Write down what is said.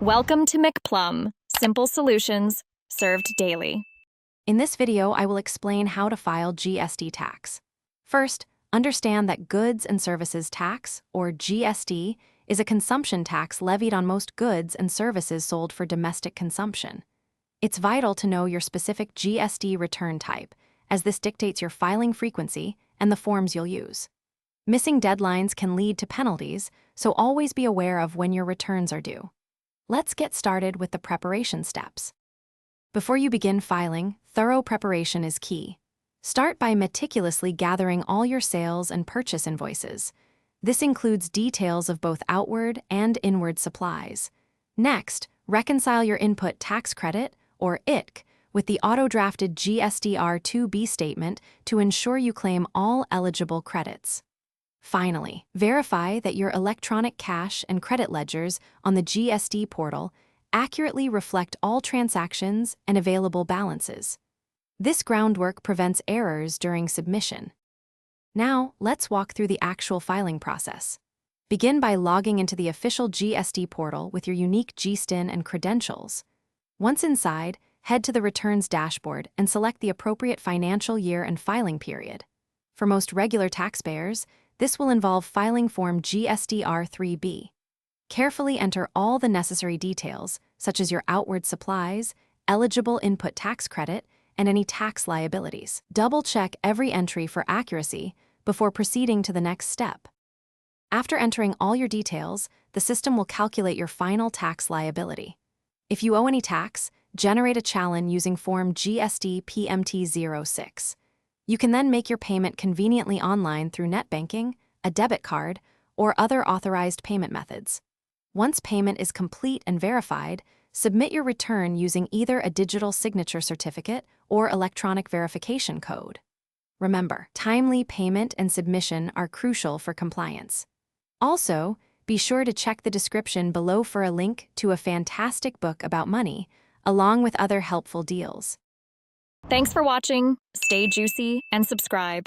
Welcome to McPlum, simple solutions served daily. In this video, I will explain how to file GST tax. First, understand that Goods and Services Tax, or GST, is a consumption tax levied on most goods and services sold for domestic consumption. It's vital to know your specific GST return type, as this dictates your filing frequency and the forms you'll use. Missing deadlines can lead to penalties, so always be aware of when your returns are due. Let's get started with the preparation steps. Before you begin filing, thorough preparation is key. Start by meticulously gathering all your sales and purchase invoices. This includes details of both outward and inward supplies. Next, reconcile your input tax credit, or ITC, with the auto-drafted GSTR2B statement to ensure you claim all eligible credits. Finally, verify that your electronic cash and credit ledgers on the GST portal accurately reflect all transactions and available balances. This groundwork prevents errors during submission. Now, let's walk through the actual filing process. Begin by logging into the official GST portal with your unique GSTIN and credentials. Once inside, head to the Returns dashboard and select the appropriate financial year and filing period. For most regular taxpayers, this will involve filing Form GSTR3B. Carefully enter all the necessary details, such as your outward supplies, eligible input tax credit, and any tax liabilities. Double-check every entry for accuracy before proceeding to the next step. After entering all your details, the system will calculate your final tax liability. If you owe any tax, generate a challan using Form GST PMT06. You can then make your payment conveniently online through net banking, a debit card, or other authorized payment methods. Once payment is complete and verified, submit your return using either a digital signature certificate or electronic verification code. Remember, timely payment and submission are crucial for compliance. Also, be sure to check the description below for a link to a fantastic book about money, along with other helpful deals. Thanks for watching. Stay juicy and subscribe.